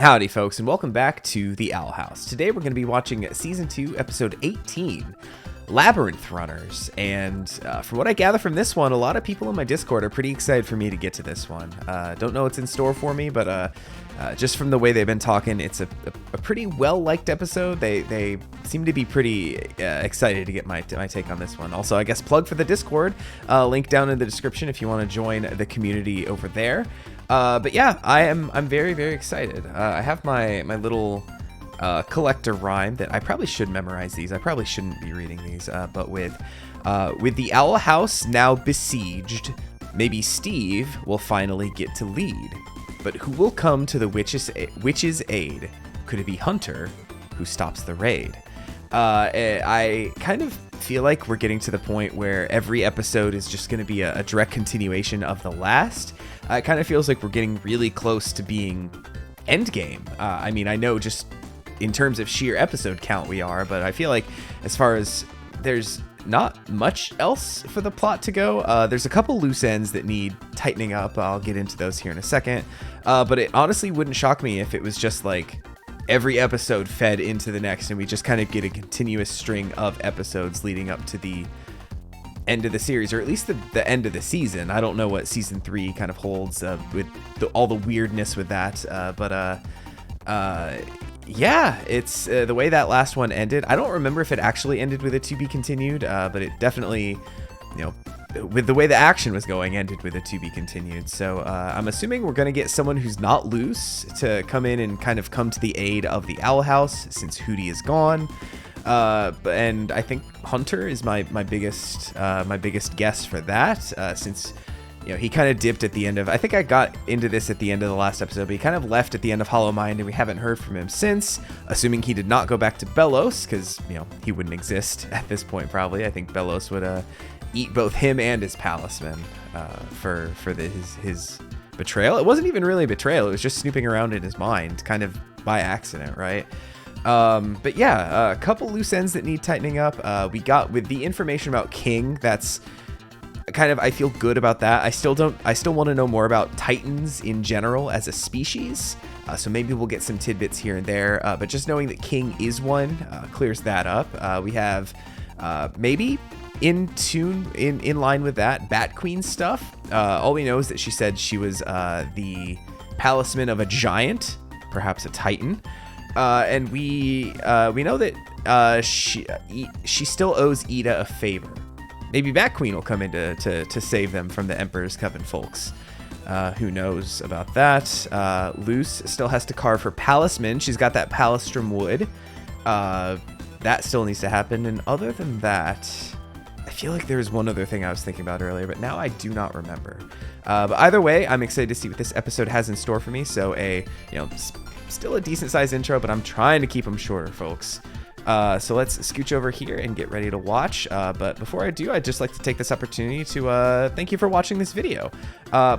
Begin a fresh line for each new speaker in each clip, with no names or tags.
Howdy folks, and welcome back to the Owl House. Today we're going to be watching Season 2, Episode 18, Labyrinth Runners, and from what I gather from this one, a lot of people in my Discord are pretty excited for me to get to this one. Don't know what's in store for me, but just from the way they've been talking, it's a pretty well-liked episode. They seem to be pretty excited to get my take on this one. Also, I guess plug for the Discord, link down in the description if you want to join the community over there. But yeah, I'm very, very excited. I have my little collector rhyme that I probably should memorize these. I probably shouldn't be reading these, but with the Owl House now besieged, maybe Steve will finally get to lead. But who will come to the witch's aid? Could it be Hunter, who stops the raid? I kind of feel like we're getting to the point where every episode is just going to be a direct continuation of the last. It kind of feels like we're getting really close to being endgame. I mean, I know just in terms of sheer episode count we are, but I feel like as far as there's not much else for the plot to go. There's a couple loose ends that need tightening up. I'll get into those here in a second. But it honestly wouldn't shock me if it was just like every episode fed into the next and we just kind of get a continuous string of episodes leading up to the end of the series, or at least the end of the season. I don't know what season 3 kind of holds with all the weirdness with that, yeah, it's the way that last one ended. I don't remember if it actually ended with a to be continued, but it definitely, you know, with the way the action was going, ended with a to be continued. So I'm assuming we're going to get someone who's not loose to come in and kind of come to the aid of the Owl House since Hootie is gone. And I think Hunter is my biggest guess for that, since, you know, he kind of dipped at the end of, I think I got into this at the end of the last episode, but he kind of left at the end of Hollow Mind and we haven't heard from him since, assuming he did not go back to Belos, because, you know, he wouldn't exist at this point probably. I think Belos would eat both him and his palisman for his betrayal. It wasn't even really betrayal, it was just snooping around in his mind, kind of by accident, right? But yeah, a couple loose ends that need tightening up. We got with the information about King, that's kind of, I feel good about that. I still want to know more about Titans in general as a species. So maybe we'll get some tidbits here and there, but just knowing that King is one clears that up. We have maybe in line with that Bat Queen stuff. All we know is that she said she was the palisman of a giant, perhaps a Titan. And we know that she still owes Ida a favor. Maybe Bat Queen will come in to save them from the Emperor's Coven folks. Who knows about that? Luce still has to carve her palisman. She's got that palistrum wood. That still needs to happen. And other than that, I feel like there was one other thing I was thinking about earlier, but now I do not remember. But either way, I'm excited to see what this episode has in store for me. So still a decent sized intro, but I'm trying to keep them shorter, folks. So let's scooch over here and get ready to watch. But before I do, I'd just like to take this opportunity to thank you for watching this video.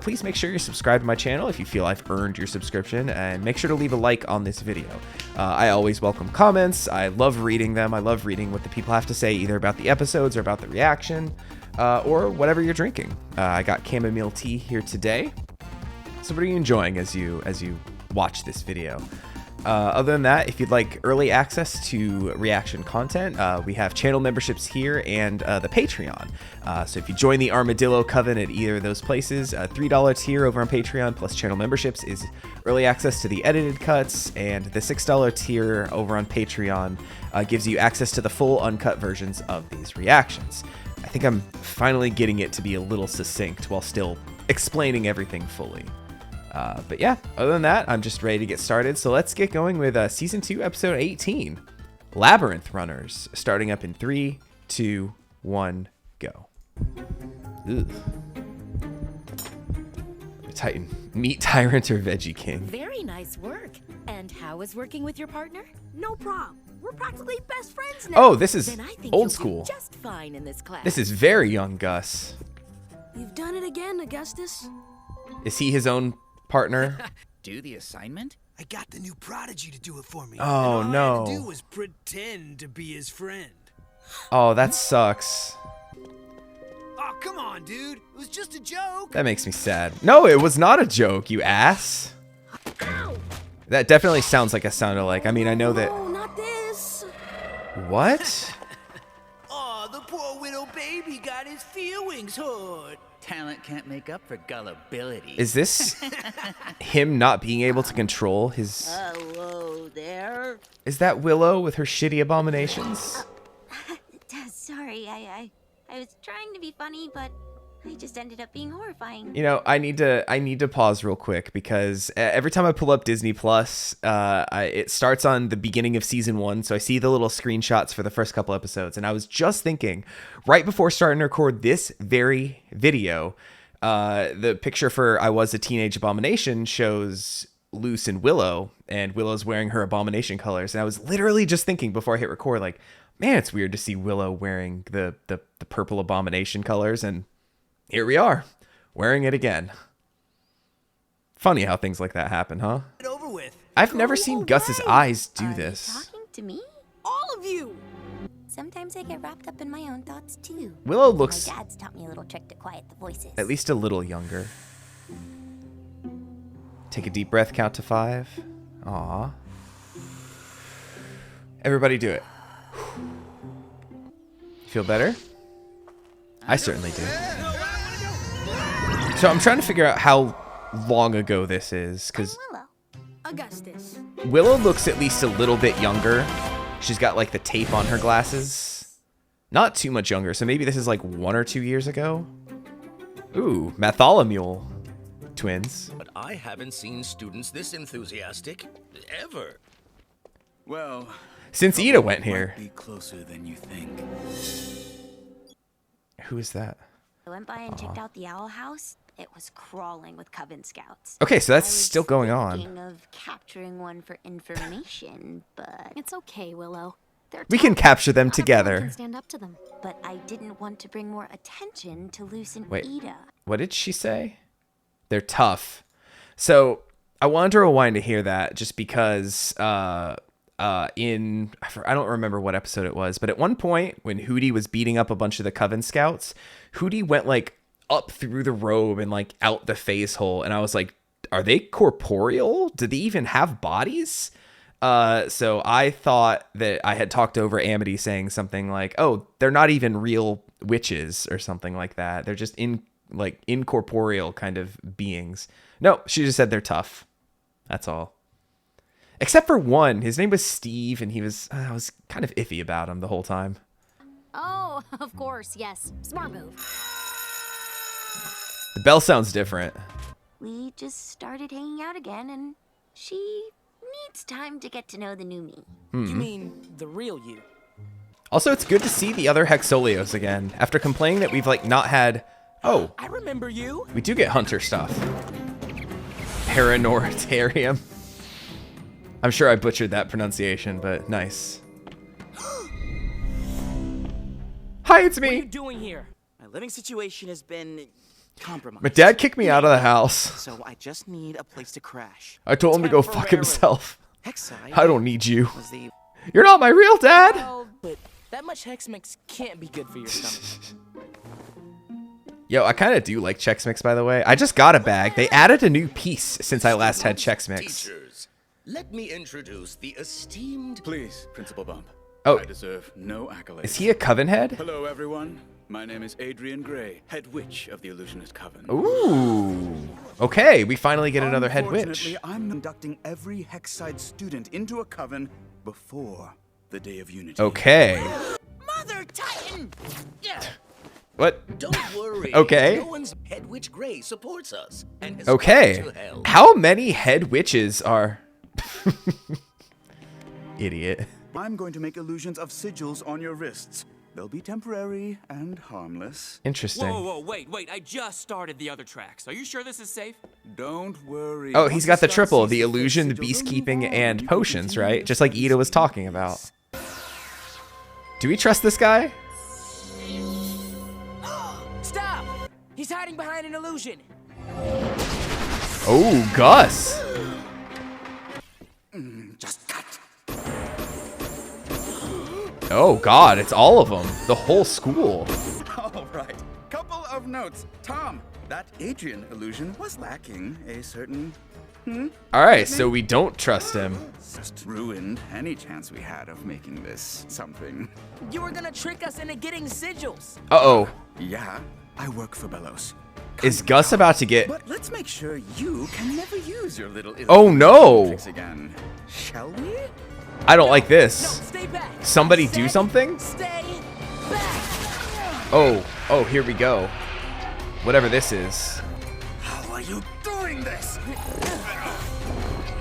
Please make sure you're subscribed to my channel if you feel I've earned your subscription, and make sure to leave a like on this video. I always welcome comments. I love reading them. I love reading what the people have to say, either about the episodes or about the reaction, or whatever you're drinking. I got chamomile tea here today. So what are you enjoying as you watch this video? Other than that, if you'd like early access to reaction content, we have channel memberships here and the Patreon. So if you join the Armadillo Coven at either of those places, $3 tier over on Patreon plus channel memberships is early access to the edited cuts, and the $6 tier over on Patreon gives you access to the full uncut versions of these reactions. I think I'm finally getting it to be a little succinct while still explaining everything fully. But yeah, other than that, I'm just ready to get started. So let's get going with Season 2, Episode 18, Labyrinth Runners, starting up in 3, 2, 1, go. Ugh. Titan, meat tyrant or veggie king?
Very nice work. And how is working with your partner?
No problem. We're practically best friends now.
Oh, this is
Then I think
old
you'll do
school.
just fine in this class.
This is very young Gus.
You've done it again, Augustus.
Is he his own partner?
Do the assignment?
I got the new prodigy to do it for me.
Oh,
and all I had to
no.
do was pretend to be his friend.
Oh, that sucks.
Oh, come on, dude. It was just a joke.
That makes me sad. No, it was not a joke, you ass. That definitely sounds like a sound-alike. I mean, I know that...
Oh, not this.
What?
Oh, the poor little baby got his feelings hurt.
Talent can't make up for gullibility.
Is this him not being able to control his...
Hello there.
Is that Willow with her shitty abominations?
Sorry, I was trying to be funny, but I just ended up being horrifying.
You know, I need to pause real quick because every time I pull up Disney Plus, it starts on the beginning of season 1, so I see the little screenshots for the first couple episodes, and I was just thinking, right before starting to record this very video, the picture for I Was a Teenage Abomination shows Luce and Willow, and Willow's wearing her abomination colors, and I was literally just thinking before I hit record, like, man, it's weird to see Willow wearing the purple abomination colors, and here we are, wearing it again. Funny how things like that happen, huh?
Get over with.
I've never seen Gus's eyes do this.
Talking to me?
All of you.
Sometimes I get wrapped up in my own thoughts too.
Willow looks
My dad's taught me a little trick to quiet the voices.
at least a little younger. Take a deep breath, count to 5. Aw. Everybody do it. Feel better? I certainly do. So I'm trying to figure out how long ago this is, because
Willow.
Augustus.
Willow looks at least a little bit younger. She's got like the tape on her glasses. Not too much younger, so maybe this is like 1 or 2 years ago. Ooh, Matholomew twins.
But I haven't seen students this enthusiastic ever.
Well,
Since Ida went here.
might be closer than you think.
Who is that?
I went by and checked out the owl house. It was crawling with Coven Scouts.
Okay, so that's
I was
still going on.
thinking of capturing one for information, but
It's okay, Willow. They're
We can
tough.
capture them
Not everyone
together.
can stand up to them.
but I didn't want to bring more attention to Luce and
Wait.
Ida.
What did she say? They're tough. So I wanted to rewind to hear that just because I don't remember what episode it was, but at one point when Hootie was beating up a bunch of the Coven Scouts, Hootie went like up through the robe and like out the phase hole, and I was like, are they corporeal? Do they even have bodies? So I thought that I had talked over Amity saying something like, oh, they're not even real witches or something like that. They're just incorporeal kind of beings. No, she just said they're tough. That's all. Except for one. His name was Steve, and I was kind of iffy about him the whole time.
Oh, of course, yes. Smart move.
The bell sounds different.
We just started hanging out again, and she needs time to get to know the new me.
You mean the real you?
Also, it's good to see the other Hexolios again. After complaining that we've like not had... Oh,
I remember you.
we do get hunter stuff. Paranortarium. I'm sure I butchered that pronunciation, but nice. Hi, it's
What are you
me.
doing here? My living situation has been compromised.
My dad kicked me out of the house.
So I just need a place to crash.
I told him to go fuck
Temporarily.
himself.
Hexi
I don't need you.
was the
You're not my real dad.
well, but that much hex mix can't be good for your stomach.
Yo, I kind of do like Chex Mix, by the way. I just got a bag. They added a new piece since I last had Chex Mix.
Teachers, let me introduce the esteemed...
Please, Principal Bump.
Oh.
I deserve no accolades.
Is he a coven head?
Hello, everyone. My name is Adrian Gray, head witch of the Illusionist Coven.
Ooh. Okay, we finally get another head witch.
Unfortunately, I'm inducting every Hexside student into a coven before the Day of Unity.
Okay.
Mother Titan!
What?
Don't worry.
Okay.
No one's Head Witch Gray supports us. And has
Okay.
gone to hell.
How many head witches are... Idiot.
I'm going to make illusions of sigils on your wrists. They'll be temporary and harmless.
Interesting.
Whoa, wait. I just started the other tracks. Are you sure this is safe?
Don't worry.
Oh, he's got the
Once
triple,
Star
the
sees
illusion, the
sigils, they'll
beastkeeping,
move on.
and
You can
potions,
continue
right? Just like
your
Ida was
studies
talking
in
about.
peace.
Do we trust this guy?
Stop! He's hiding behind an illusion.
Oh, Gus.
Just cut.
Oh, God, it's all of them. The whole school.
All right. Couple of notes. Tom, that Adrian illusion was lacking a certain
All right, so we don't trust him.
Just ruined any chance we had of making this something.
You were gonna trick us into getting sigils.
Uh-oh.
Yeah, I work for Belos.
Is Gus about to get...
But let's make sure you can never use your little...
Oh, no.
...tricks again. Shall we?
I don't like
No,
this.
stay back.
Somebody
I
do
said
something?
Stay back.
Oh, here we go. Whatever this is.
How are you doing this?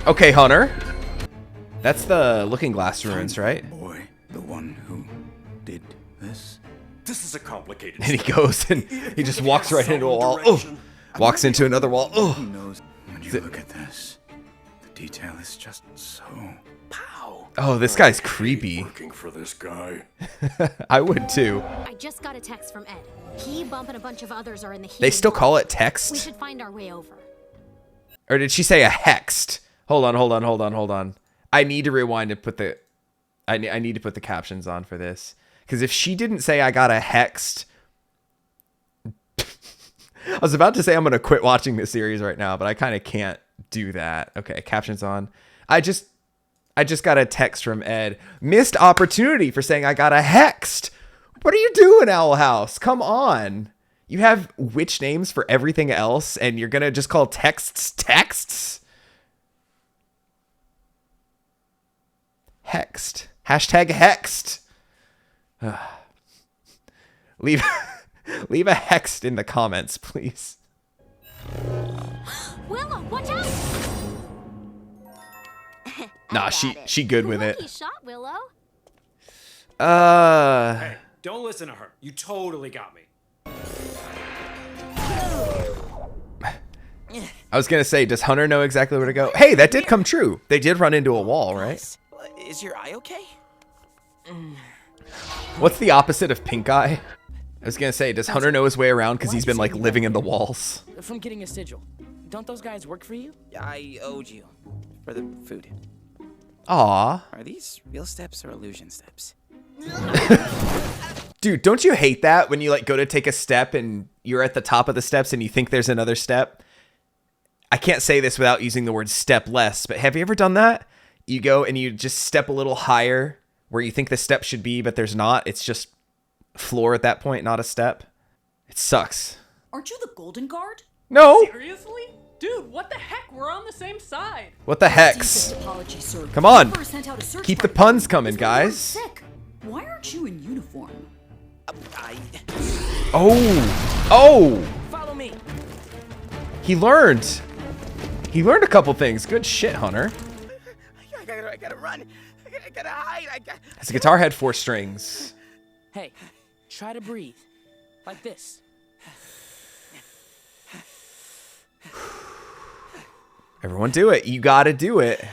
Okay, Hunter. That's the Looking Glass ruins, right?
Boy, the one who did this.
This is a complicated.
And he goes and he just walks right into a wall. Oh, walks into another wall.
Who
Oh,
knows? When you look at this, the detail is just so... Pow!
oh, this guy's creepy.
Working for this guy.
I would too.
I just got a text from Ed. He, Bump, and a bunch of others are in the heat.
They still call it
We
text?
should find our way over.
Or did she say a hext? Hold on. I need to rewind and put the... I need to put the captions on for this. Because if she didn't say I got a hexed... I was about to say I'm going to quit watching this series right now, but I kind of can't do that. Okay, captions on. I just got a text from Ed. Missed opportunity for saying I got a hexed. What are you doing, Owl House? Come on. You have witch names for everything else, and you're going to just call texts texts? Hexed. Hashtag hexed. Leave a hext in the comments, please.
Willow, watch out!
Nah, she good with it.
Lucky shot, Willow.
Hey, don't listen to her. You totally got me.
I was gonna say, does Hunter know exactly where to go? Hey, that did come true. They did run into a wall, right?
Is your eye okay?
What's the opposite of pink eye? I was gonna say, does Hunter know his way around because he's been like living in the walls?
From getting a sigil. Don't those guys work for you?
I owed you for the food.
Aw.
Are these real steps or illusion steps?
Dude, don't you hate that when you like go to take a step and you're at the top of the steps and you think there's another step? I can't say this without using the word step less, but have you ever done that? You go and you just step a little higher where you think the step should be, but there's not. It's just floor at that point, not a step. It sucks.
Aren't you the golden guard?
No.
Seriously? Dude, what the heck? We're on the same side.
What the hex?
Apology, sir.
Come on.
Never sent out a search
Keep the
party.
puns coming,
This man was
guys.
Sick. Why aren't you in uniform?
Oh.
Follow me.
He learned. He learned a couple things. Good shit, Hunter.
I gotta run. I gotta hide.
His guitar had 4 strings.
Hey, try to breathe. Like this.
Everyone do it. You gotta do it.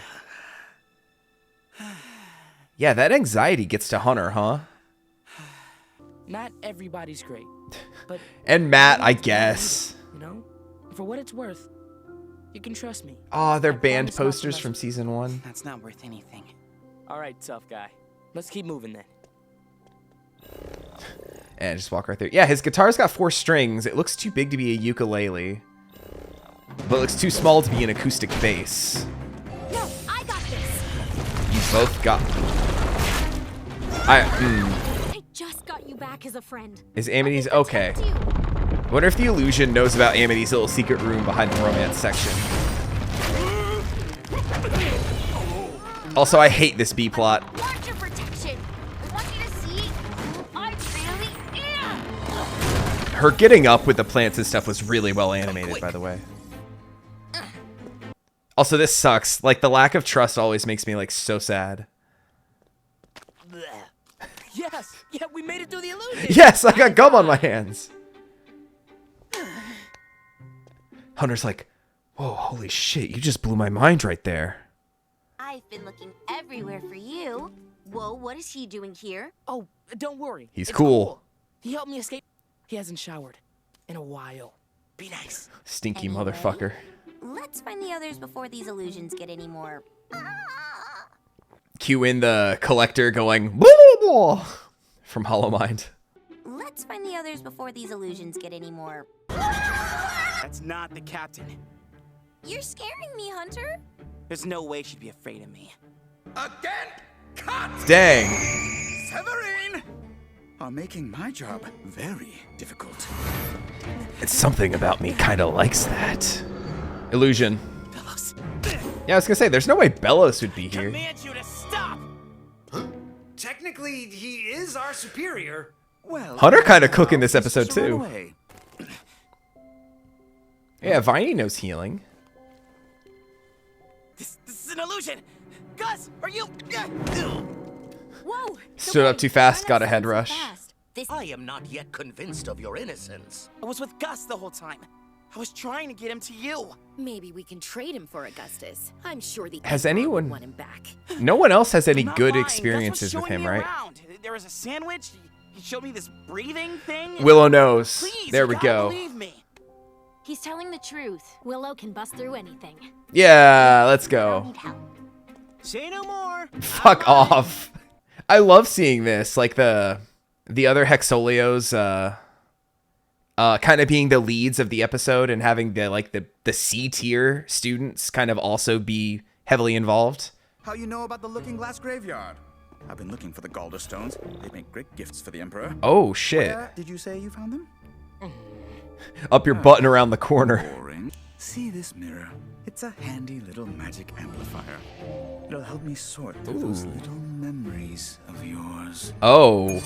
Yeah, that anxiety gets to Hunter, huh?
Not everybody's great, but
And Matt, I guess.
you know, for what it's worth, you can trust me.
Oh, they're band
promise not to
posters
mess
from
with
season 1.
That's not worth anything.
All right, tough guy. Let's keep moving then.
And just walk right through. Yeah, his guitar's got 4 strings. It looks too big to be a ukulele. But it looks too small to be an acoustic bass.
No, I got this.
You both got... I
just got you back as a friend.
Is Amity's... Okay. I wonder if the illusion knows about Amity's little secret room behind the romance section. Also, I hate this B-plot.
Want your protection. I want you to see I really am.
Her getting up with the plants and stuff was really well animated, by the way. Also, this sucks. Like, the lack of trust always makes me, like, so sad.
Yes, yeah, we made it through the illusion.
Yes, I got gum on my hands. Hunter's like, whoa, holy shit, you just blew my mind right there.
I've been looking everywhere for you. Whoa, what is he doing here?
Oh, don't worry.
He's
It's
cool.
He helped me escape. He hasn't showered in a while. Be nice.
Stinky
Anyway.
motherfucker.
Let's find the others before these illusions get any more.
Cue in the collector going, blah, blah, blah, from Hollow Mind.
Let's find the others before these illusions get any more.
That's not the captain.
You're scaring me, Hunter.
There's no way she'd be afraid of me.
Again? Cut!
Dang.
Severine! Are making my job very difficult.
It's something about me kind of likes that. Illusion. Yeah, I was gonna say, there's no way Bellows would be here.
Command you to stop!
Technically, he is our superior.
Well,
Hunter kind of cooking this episode
just run
too.
away.
Yeah, Viney knows healing.
This is an illusion! Gus, are you...
Whoa!
Stood up too fast, got a head rush.
I am not yet convinced of your innocence.
I was with Gus the whole time. I was trying to get him to you.
Maybe we can trade him for Augustus. I'm sure the
Has
Emperor
anyone-
would want him back.
No one else has any
I'm not
good
lying.
experiences
Gus
with
was
him,
showing me
right?
around. There was a sandwich. He showed me this breathing thing.
Willow knows.
Please,
There
you
we
gotta
go.
Believe me.
He's telling the truth. Willow can bust through anything.
Yeah, let's go.
Say no more.
Fuck off. I love seeing this, like the other Hexolios kind of being the leads of the episode and having the C tier students kind of also be heavily involved.
How you know about the Looking Glass Graveyard? I've been looking for the Galder stones. They make great gifts for the Emperor.
Oh shit.
Where did you say you found them?
Up your butt and around the corner.
Boring. See this mirror? It's a handy little magic amplifier. It'll help me sort through those little memories of yours.
Oh.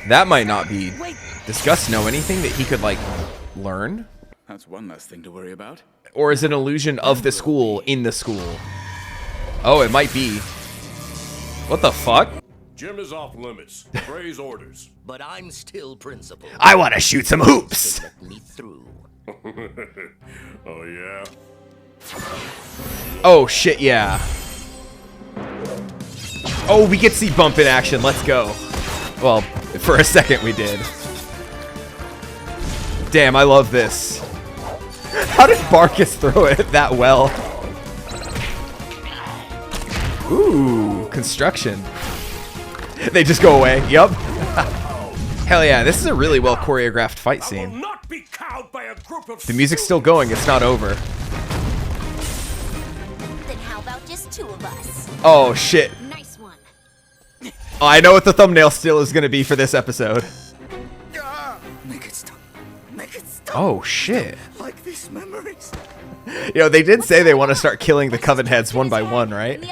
That might not be. Does Gus know anything that he could like learn?
That's one less thing to worry about.
Or is it an illusion of the school in the school? Oh, it might be. What the fuck?
Jim is off limits. Gray's orders.
But I'm still principal.
I want to shoot some hoops.
Let me through.
Oh, yeah?
Oh shit, yeah. Oh, we get to see bump in action. Let's go. Well, for a second we did. Damn, I love this. How did Barkus throw it that well? Ooh, construction. They just go away. Yup. Hell yeah, this is a really well choreographed fight scene.
Not be cowed by a group of
The music's still going. It's not over.
Then how about just two of us?
Oh shit.
Nice one.
Oh, I know what the thumbnail still is gonna be for this episode.
Make it stop. Make it stop.
Oh shit.
Like these memories.
You know, they did say they want to start killing the Coven heads one by one, right?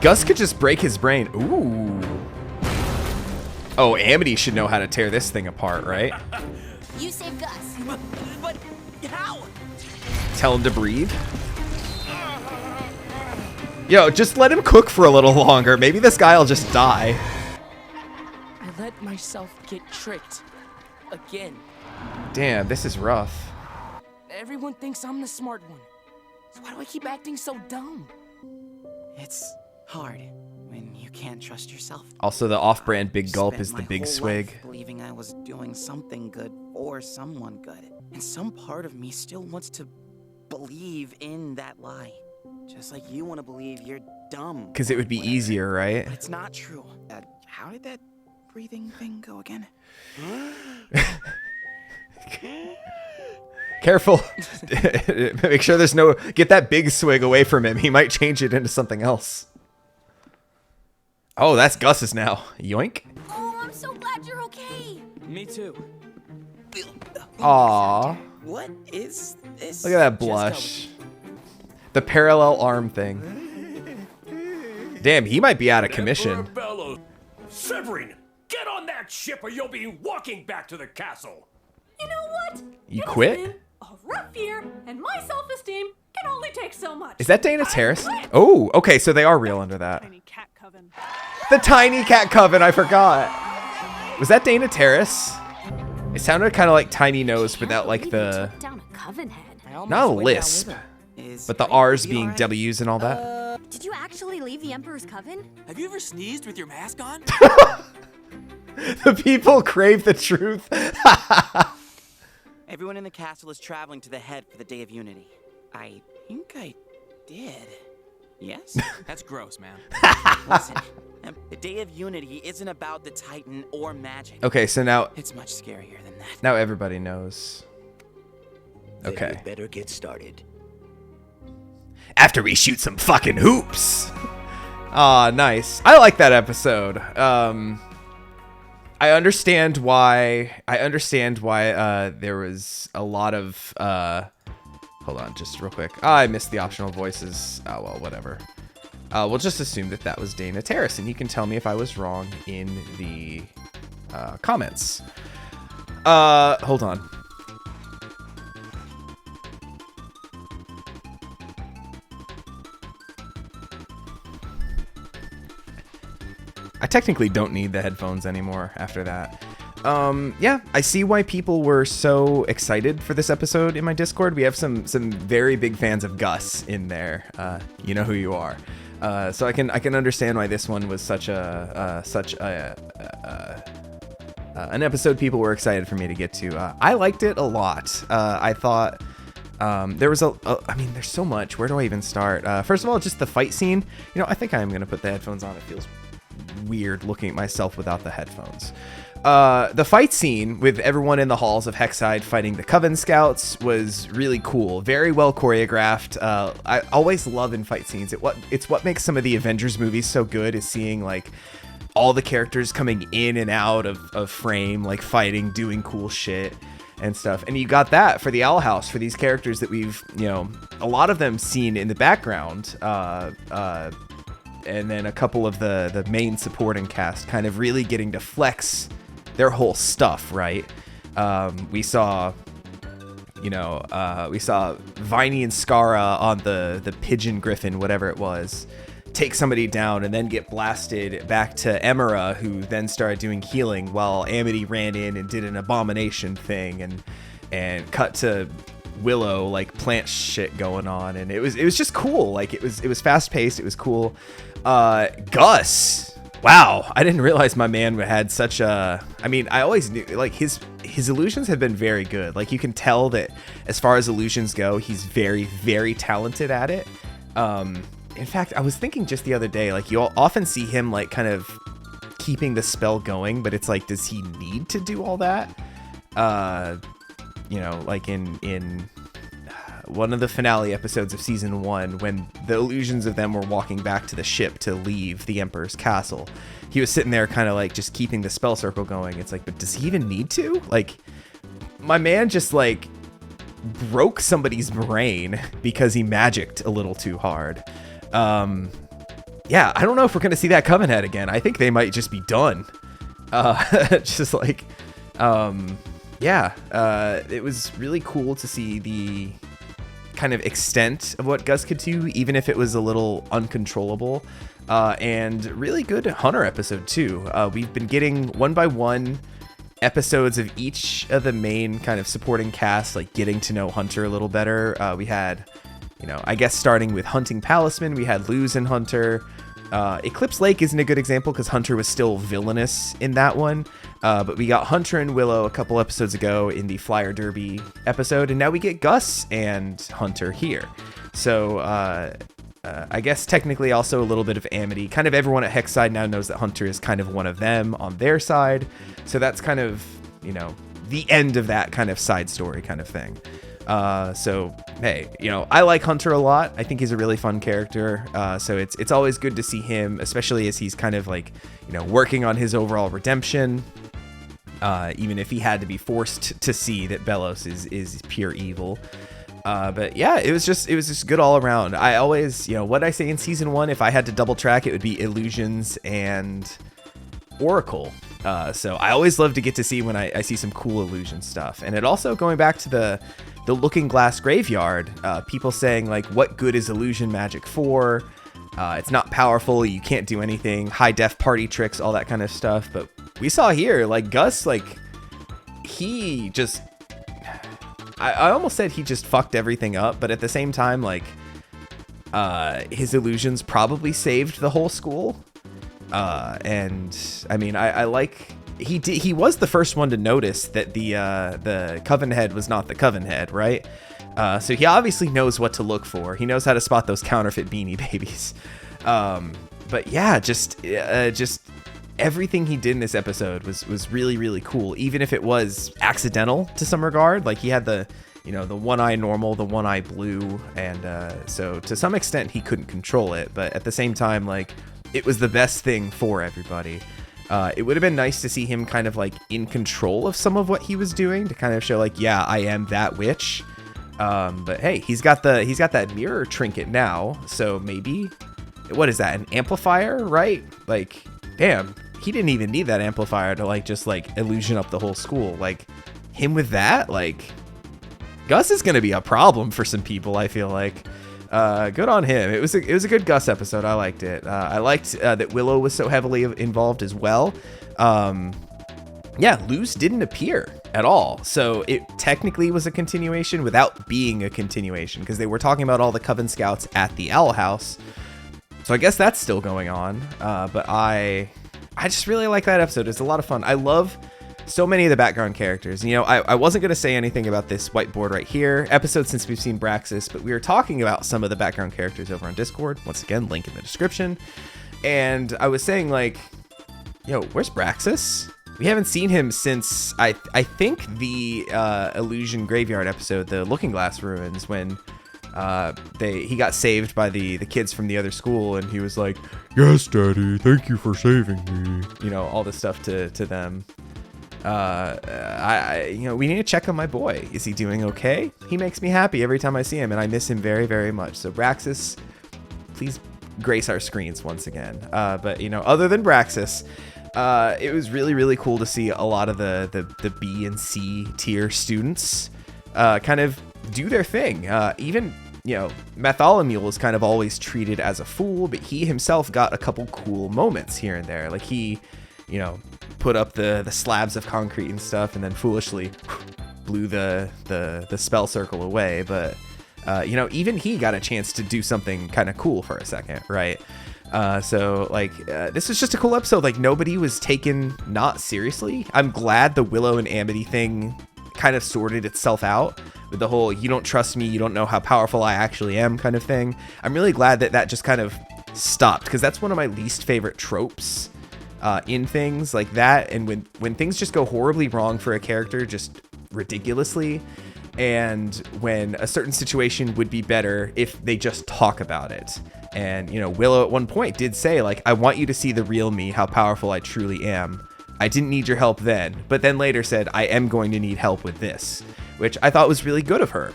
Gus could just break his brain. Ooh. Oh, Amity should know how to tear this thing apart, right?
You save Gus.
But how?
Tell him to breathe. Yo, just let him cook for a little longer. Maybe this guy will just die.
I let myself get tricked. Again.
Damn, this is rough.
Everyone thinks I'm the smart one. So why do I keep acting so dumb?
It's hard when you can't trust yourself.
Also, the off-brand big gulp
Spent
is the
my
big
whole
swig.
life believing I was doing something good for someone good. And some part of me still wants to believe in that lie. Just like you want to believe you're dumb.
Because it would be easier, right?
But it's not true. How did that breathing thing go again?
Careful. Make sure there's no... Get that big swig away from him. He might change it into something else. Oh, that's Gus's now. Yoink.
Oh, I'm so glad you're okay.
Me too.
Aww.
What is this?
Look at that blush. The parallel arm thing. Damn, he might be out of commission.
Bellows. Severine, get on that ship or you'll be walking back to the castle.
You know what?
You
It's
quit?
been a rough year, and my self-esteem can only take so much.
Is that Dana Terrace? Oh, okay, so they are real under that.
Tiny cat coven.
The Tiny Cat Coven, I forgot. Was that Dana Terrace? It sounded kind of like Tiny Nose without like the...
Down a coven head.
Not a lisp, but the R's being W's and all that.
Did you actually leave the Emperor's coven?
Have you ever sneezed with your mask on?
The people crave the truth.
Everyone in the castle is traveling to the head for the Day of Unity. I think I did. Yes?
That's gross, man.
Listen, the Day of Unity isn't about the Titan or magic.
Okay, so now...
It's much scarier than that.
Now everybody knows. Okay.
You better get started.
After we shoot some fucking hoops. Ah, nice. I like that episode. I understand why there was a lot of hold on just real quick. I missed the optional voices. Oh well, whatever. We'll just assume that was Dana Terrace, and you can tell me if I was wrong in the comments. Hold on. I technically don't need the headphones anymore after that. Yeah, I see why people were so excited for this episode in my Discord. We have some very big fans of Gus in there. You know who you are. So I can understand why this one was such an episode people were excited for me to get to. I liked it a lot. I thought there was I mean, there's so much. Where do I even start? First of all, just the fight scene. You know, I think I am gonna put the headphones on. It feels weird looking at myself without the headphones. The fight scene with everyone in the halls of Hexide fighting the Coven Scouts was really cool. Very well choreographed. I always love in fight scenes. It's what makes some of the Avengers movies so good, is seeing like all the characters coming in and out of frame, like fighting, doing cool shit and stuff. And you got that for the Owl House, for these characters that we've, you know, a lot of them seen in the background. And then a couple of the main supporting cast kind of really getting to flex their whole stuff, right? We saw Viney and Skara on the Pigeon Griffin, whatever it was, take somebody down and then get blasted back to Emera, who then started doing healing while Amity ran in and did an abomination thing, and cut to Willow like plant shit going on, and it was just cool. Like it was fast paced, it was cool. Gus, wow, I didn't realize my man had such a, I mean, I always knew like his illusions have been very good. Like you can tell that as far as illusions go, he's very, very talented at it. In fact, I was thinking just the other day, like you'll often see him like kind of keeping the spell going, but it's like, does he need to do all that? You know, like in one of the finale episodes of season 1, when the illusions of them were walking back to the ship to leave the Emperor's castle, he was sitting there kind of like just keeping the spell circle going. It's like, but does he even need to? Like, my man just like broke somebody's brain because he magicked a little too hard. Yeah, I don't know if we're gonna see that Coven head again. I think they might just be done. Just like, yeah, it was really cool to see the kind of extent of what Gus could do, even if it was a little uncontrollable. And really good Hunter episode too. We've been getting 1-by-1 episodes of each of the main kind of supporting cast, like getting to know Hunter a little better. We had, you know, I guess starting with Hunting Palisman, we had Luz and Hunter. Eclipse Lake isn't a good example because Hunter was still villainous in that one. But we got Hunter and Willow a couple episodes ago in the Flyer Derby episode, and now we get Gus and Hunter here. So I guess technically also a little bit of Amity. Kind of everyone at Hexside now knows that Hunter is kind of one of them on their side. So that's kind of, you know, the end of that kind of side story kind of thing. So hey, you know, I like Hunter a lot. I think he's a really fun character. So it's always good to see him, especially as he's kind of like, you know, working on his overall redemption. Even if he had to be forced to see that Belos is pure evil. But yeah, it was just good all around. I always, you know, what I say in season 1, if I had to double track, it would be Illusions and Oracle. So I always love to get to see when I see some cool illusion stuff. And it also, going back to the Looking Glass Graveyard, people saying like, what good is illusion magic for? It's not powerful, you can't do anything, high def party tricks, all that kind of stuff. But we saw here, like Gus, like he just, I almost said he just fucked everything up, but at the same time, like his illusions probably saved the whole school. And I mean, I like, he was the first one to notice that the Coven head was not the Coven head, right? So he obviously knows what to look for. He knows how to spot those counterfeit Beanie Babies. But yeah, just everything he did in this episode was really, really cool. Even if it was accidental to some regard, like he had the you know, the one eye normal, the one eye blue, and so to some extent he couldn't control it, but at the same time, like, it was the best thing for everybody. It would have been nice to see him kind of like in control of some of what he was doing, to kind of show like, yeah, I am that witch. But hey, he's got that mirror trinket now, so maybe, what is that, an amplifier, right? Like, damn, he didn't even need that amplifier to like just like illusion up the whole school. Like, him with that, like, Gus is gonna be a problem for some people, I feel like. Good on him. It was a good Gus episode. I liked it. I liked that Willow was so heavily involved as well. Yeah, Luz didn't appear at all, so it technically was a continuation without being a continuation, because they were talking about all the Coven Scouts at the Owl House. So I guess that's still going on. But I just really like that episode. It's a lot of fun. I love so many of the background characters. You know, I wasn't going to say anything about this whiteboard right here episode since we've seen Braxis, but we were talking about some of the background characters over on Discord. Once again, link in the description. And I was saying, like, yo, where's Braxis? We haven't seen him since, I think, the Illusion Graveyard episode, the Looking Glass Ruins, when he got saved by the kids from the other school, and he was like, yes, Daddy, thank you for saving me. You know, all this stuff to them. You know, we need to check on my boy. Is he doing okay? He makes me happy every time I see him, and I miss him very, very much. So Braxis, please grace our screens once again. But, you know, other than Braxis, it was really, really cool to see a lot of the B and C tier students kind of do their thing. Even, you know, Bartholomew was kind of always treated as a fool, but he himself got a couple cool moments here and there. Like, he, you know, put up the slabs of concrete and stuff, and then foolishly blew the spell circle away. But you know, even he got a chance to do something kind of cool for a second, right? So like, this was just a cool episode. Like, nobody was taken not seriously. I'm glad the Willow and Amity thing kind of sorted itself out with the whole "you don't trust me, you don't know how powerful I actually am" kind of thing. I'm really glad that just kind of stopped, because that's one of my least favorite tropes in things like that. And when things just go horribly wrong for a character, just ridiculously, and when a certain situation would be better if they just talk about it. And, you know, Willow at one point did say, like, I want you to see the real me, how powerful I truly am. I didn't need your help then, but then later said, I am going to need help with this, which I thought was really good of her.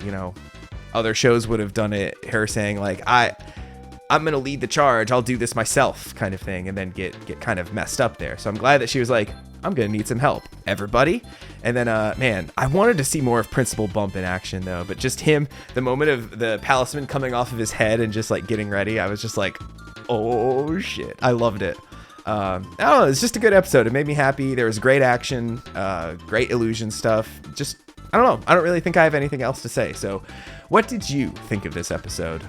You know, other shows would have done it, her saying, like, I'm going to lead the charge, I'll do this myself, kind of thing, and then get kind of messed up there. So I'm glad that she was like, I'm going to need some help, everybody. And then, man, I wanted to see more of Principal Bump in action, though. But just him, the moment of the palisman coming off of his head and just, like, getting ready, I was just like, oh, shit. I loved it. I don't know, it's just a good episode. It made me happy. There was great action, great illusion stuff. Just, I don't know. I don't really think I have anything else to say. So what did you think of this episode?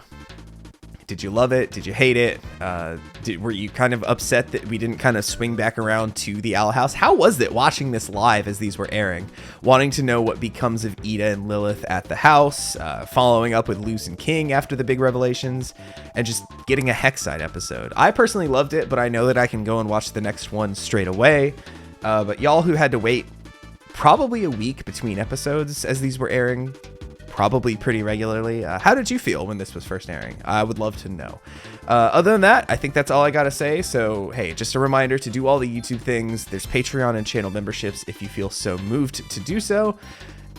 Did you love it? Did you hate it? Were you kind of upset that we didn't kind of swing back around to the Owl House? How was it watching this live as these were airing? Wanting to know what becomes of Ida and Lilith at the house, following up with Luz and King after the big revelations, and just getting a Hexside episode. I personally loved it, but I know that I can go and watch the next one straight away. But y'all who had to wait probably a week between episodes as these were airing, probably pretty regularly, how did you feel when this was first airing? I would love to know. Other than that, I think that's all I gotta say. So hey, just a reminder to do all the YouTube things. There's Patreon and channel memberships if you feel so moved to do so.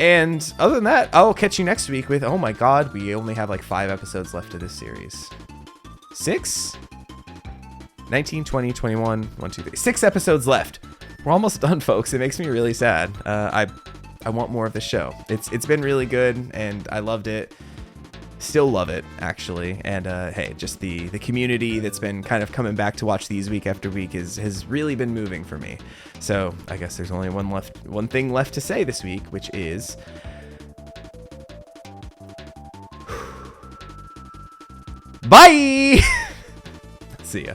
And other than that, I'll catch you next week with, oh my god, we only have like 5 episodes left of this series. 6? 19, 20, 21, 1, 2, 3. 6 episodes left. We're almost done, folks. It makes me really sad. I want more of the show. It's been really good, and I loved it. Still love it, actually. And hey, just the community that's been kind of coming back to watch these week after week has really been moving for me. So I guess there's only one thing left to say this week, which is bye. See ya.